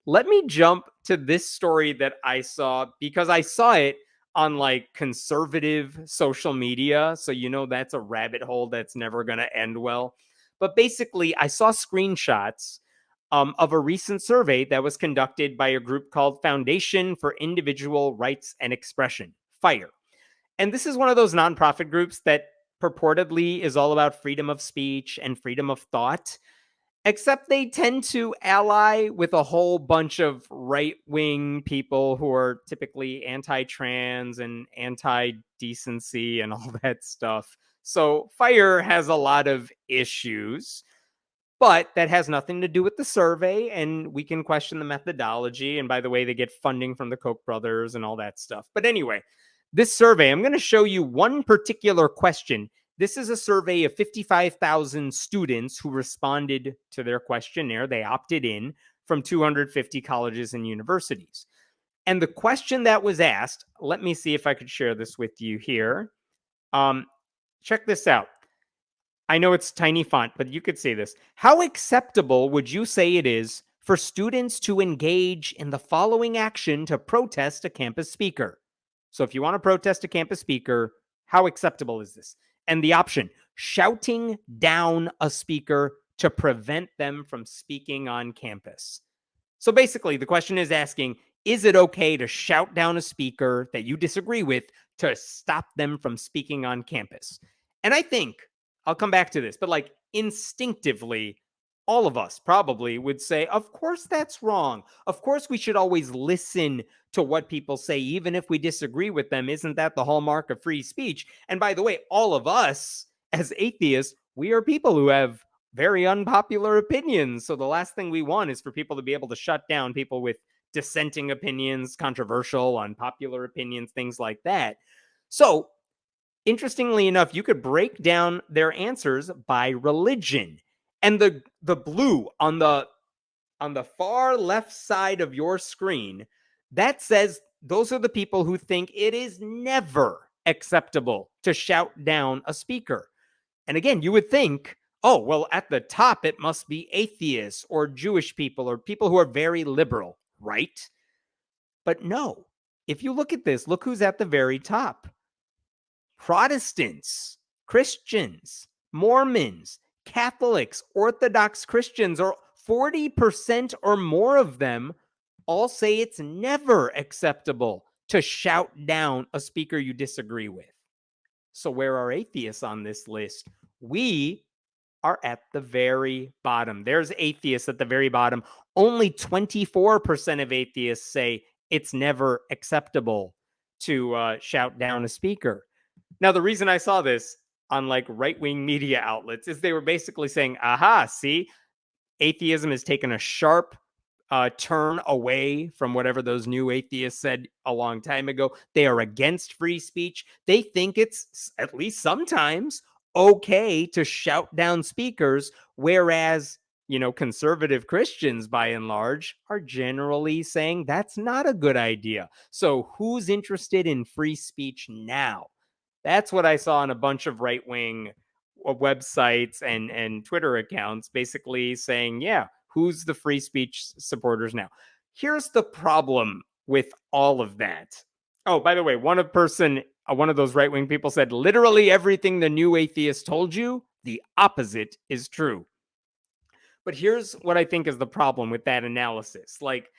let me jump to this story that I saw because I saw it on like conservative social media. So, that's a rabbit hole that's never going to end well. But basically, I saw screenshots of a recent survey that was conducted by a group called Foundation for Individual Rights and Expression, FIRE. And this is one of those nonprofit groups that purportedly is all about freedom of speech and freedom of thought, except they tend to ally with a whole bunch of right-wing people who are typically anti-trans and anti-decency and all that stuff. So FIRE has a lot of issues, but that has nothing to do with the survey, and we can question the methodology. And by the way, they get funding from the Koch brothers and all that stuff. But anyway, this survey, I'm going to show you one particular question. This is a survey of 55,000 students who responded to their questionnaire. They opted in from 250 colleges and universities. And the question that was asked, let me see if I could share this with you here. Check this out. I know it's tiny font, but you could see this. How acceptable would you say it is for students to engage in the following action to protest a campus speaker? So if you want to protest a campus speaker, how acceptable is this? And the option, shouting down a speaker to prevent them from speaking on campus. So basically, the question is asking, is it okay to shout down a speaker that you disagree with to stop them from speaking on campus? And I think, I'll come back to this, but like instinctively, all of us probably would say, of course that's wrong. Of course we should always listen to what people say, even if we disagree with them. Isn't that the hallmark of free speech? And by the way, all of us as atheists, we are people who have very unpopular opinions. So the last thing we want is for people to be able to shut down people with dissenting opinions, controversial, unpopular opinions, things like that. So interestingly enough, you could break down their answers by religion. And the blue on the far left side of your screen, that says those are the people who think it is never acceptable to shout down a speaker. And again, you would think, oh, well, at the top, it must be atheists or Jewish people or people who are very liberal, right? But no, if you look at this, look who's at the very top. Protestants, Christians, Mormons, Catholics, Orthodox Christians, or 40% or more of them all say it's never acceptable to shout down a speaker you disagree with. So where are atheists on this list? We are at the very bottom. There's atheists at the very bottom. Only 24% of atheists say it's never acceptable to shout down a speaker. Now, the reason I saw this on like right-wing media outlets is they were basically saying, aha, see, atheism has taken a sharp turn away from whatever those new atheists said a long time ago. They are against free speech. They think it's, at least sometimes, okay to shout down speakers, whereas, conservative Christians, by and large, are generally saying that's not a good idea. So who's interested in free speech now? That's what I saw on a bunch of right-wing websites and Twitter accounts, basically saying, yeah, who's the free speech supporters now? Here's the problem with all of that. Oh, by the way, one of those right-wing people said, literally everything the new atheist told you, the opposite is true. But here's what I think is the problem with that analysis. Like,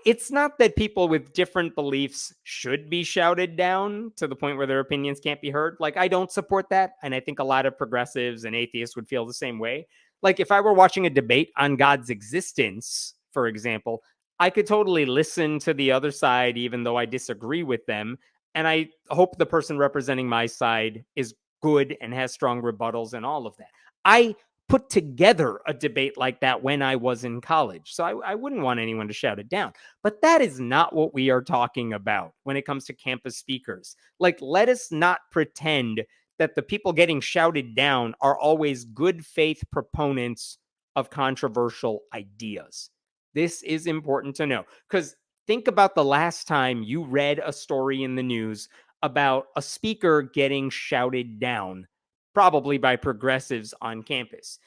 it's not that people with different beliefs should be shouted down to the point where their opinions can't be heard. Like, I don't support that. And I think a lot of progressives and atheists would feel the same way. Like, if I were watching a debate on God's existence, for example, I could totally listen to the other side, even though I disagree with them. And I hope the person representing my side is good and has strong rebuttals and all of that. I put together a debate like that when I was in college. So I wouldn't want anyone to shout it down. But that is not what we are talking about when it comes to campus speakers. Like, let us not pretend that the people getting shouted down are always good faith proponents of controversial ideas. This is important to know, because think about the last time you read a story in the news about a speaker getting shouted down, probably by progressives on campus.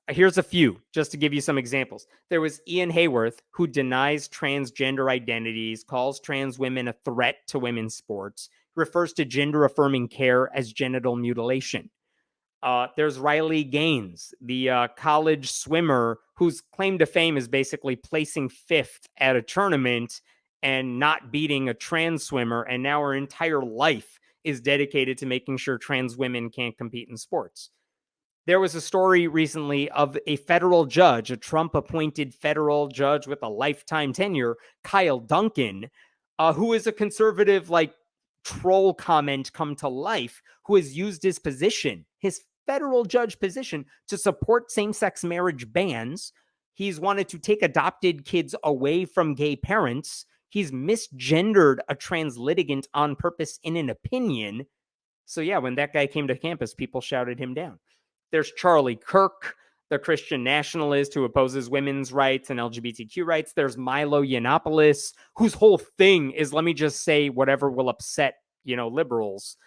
Here's a few, just to give you some examples. There was Ian Hayworth, who denies transgender identities, calls trans women a threat to women's sports, refers to gender affirming care as genital mutilation. There's Riley Gaines, the college swimmer whose claim to fame is basically placing fifth at a tournament and not beating a trans swimmer. And now her entire life is dedicated to making sure trans women can't compete in sports. There was a story recently of a federal judge, a Trump appointed federal judge with a lifetime tenure, Kyle Duncan, who is a conservative, like, troll comment come to life, who has used his position, his federal judge position, to support same sex marriage bans. He's wanted to take adopted kids away from gay parents. He's misgendered a trans litigant on purpose in an opinion. So, yeah, when that guy came to campus, people shouted him down. There's Charlie Kirk, the Christian nationalist who opposes women's rights and LGBTQ rights. There's Milo Yiannopoulos, whose whole thing is, let me just say whatever will upset, liberals.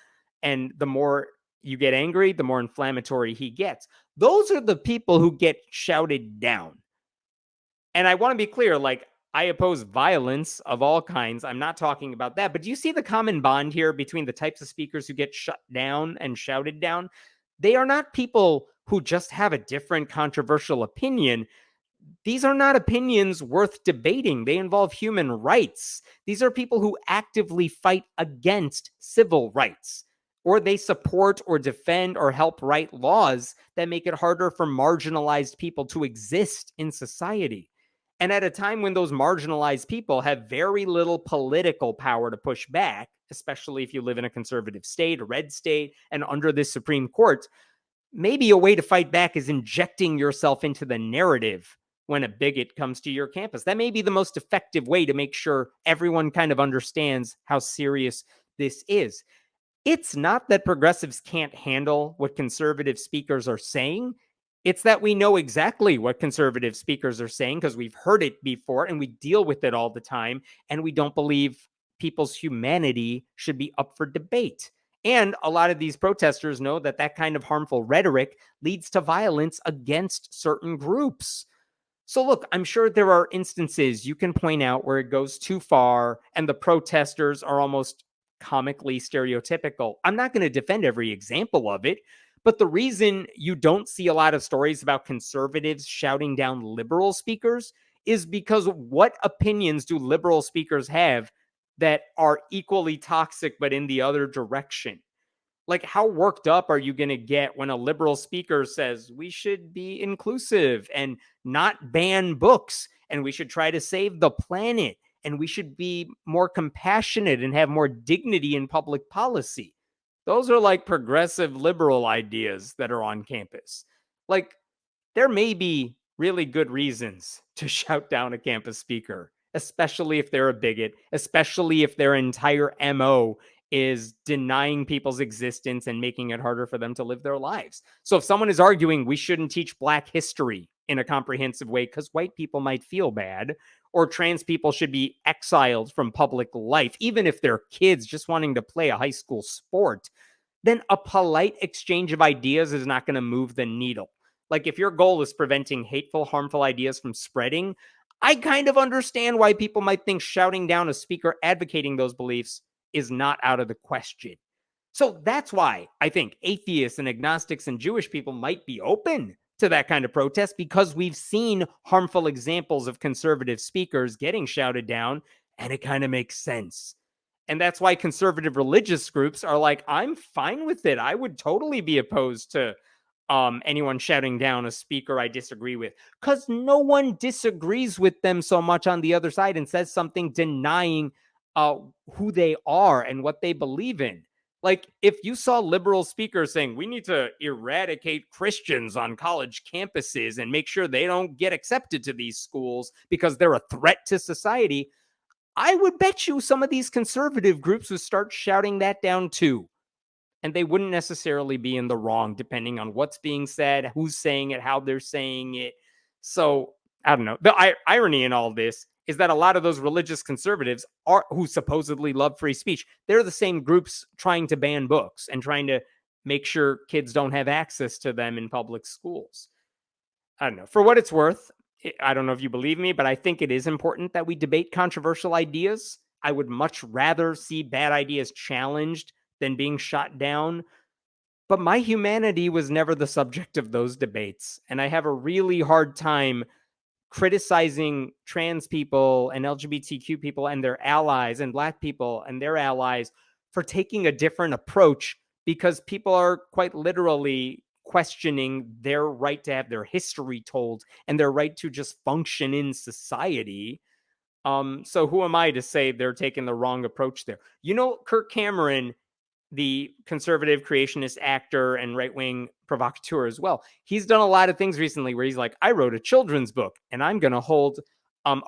And the more you get angry, the more inflammatory he gets. Those are the people who get shouted down. And I want to be clear, like, I oppose violence of all kinds. I'm not talking about that. But do you see the common bond here between the types of speakers who get shut down and shouted down? They are not people who just have a different controversial opinion. These are not opinions worth debating. They involve human rights. These are people who actively fight against civil rights, or they support or defend or help write laws that make it harder for marginalized people to exist in society. And at a time when those marginalized people have very little political power to push back, especially if you live in a conservative state, a red state, and under this Supreme Court, maybe a way to fight back is injecting yourself into the narrative when a bigot comes to your campus. That may be the most effective way to make sure everyone kind of understands how serious this is. It's not that progressives can't handle what conservative speakers are saying. It's that we know exactly what conservative speakers are saying because we've heard it before and we deal with it all the time. And we don't believe people's humanity should be up for debate. And a lot of these protesters know that that kind of harmful rhetoric leads to violence against certain groups. So look, I'm sure there are instances you can point out where it goes too far and the protesters are almost comically stereotypical. I'm not going to defend every example of it, but the reason you don't see a lot of stories about conservatives shouting down liberal speakers is because what opinions do liberal speakers have that are equally toxic but in the other direction? Like, how worked up are you going to get when a liberal speaker says we should be inclusive and not ban books and we should try to save the planet and we should be more compassionate and have more dignity in public policy? Those are like progressive liberal ideas that are on campus. Like, there may be really good reasons to shout down a campus speaker, especially if they're a bigot, especially if their entire MO is denying people's existence and making it harder for them to live their lives. So if someone is arguing we shouldn't teach Black history in a comprehensive way because white people might feel bad, or trans people should be exiled from public life, even if they're kids just wanting to play a high school sport, then a polite exchange of ideas is not going to move the needle. Like, if your goal is preventing hateful, harmful ideas from spreading, I kind of understand why people might think shouting down a speaker advocating those beliefs is not out of the question. So that's why I think atheists and agnostics and Jewish people might be open to that kind of protest, because we've seen harmful examples of conservative speakers getting shouted down, and it kind of makes sense. And that's why conservative religious groups are like, I'm fine with it. I would totally be opposed to anyone shouting down a speaker I disagree with, because no one disagrees with them so much on the other side and says something denying who they are and what they believe in. Like, if you saw liberal speakers saying we need to eradicate Christians on college campuses and make sure they don't get accepted to these schools because they're a threat to society, I would bet you some of these conservative groups would start shouting that down too. And they wouldn't necessarily be in the wrong, depending on what's being said, who's saying it, how they're saying it. So, I don't know. The irony in all this is that a lot of those religious conservatives are who supposedly love free speech. They're the same groups trying to ban books and trying to make sure kids don't have access to them in public schools. I don't know. For what it's worth, I don't know if you believe me, but I think it is important that we debate controversial ideas. I would much rather see bad ideas challenged than being shot down. But my humanity was never the subject of those debates. And I have a really hard time criticizing trans people and LGBTQ people and their allies and Black people and their allies for taking a different approach, because people are quite literally questioning their right to have their history told and their right to just function in society. So who am I to say they're taking the wrong approach there? You know, Kirk Cameron, the conservative creationist actor and right wing provocateur as well. He's done a lot of things recently where he's like, I wrote a children's book and I'm going to hold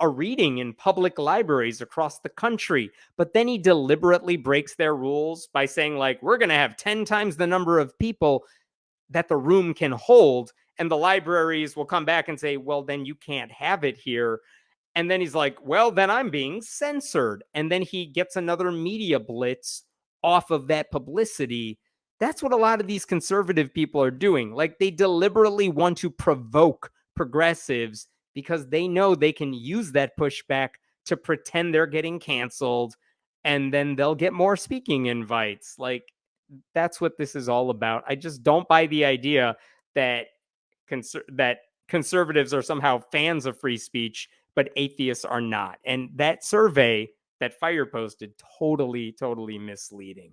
a reading in public libraries across the country. But then he deliberately breaks their rules by saying, like, we're going to have 10 times the number of people that the room can hold. And the libraries will come back and say, well, then you can't have it here. And then he's like, well, then I'm being censored. And then he gets another media blitz off of that publicity. That's what a lot of these conservative people are doing. Like, they deliberately want to provoke progressives because they know they can use that pushback to pretend they're getting canceled, and then they'll get more speaking invites. Like, that's what this is all about. I just don't buy the idea that that conservatives are somehow fans of free speech, but atheists are not. And that survey that Fire posted, totally misleading.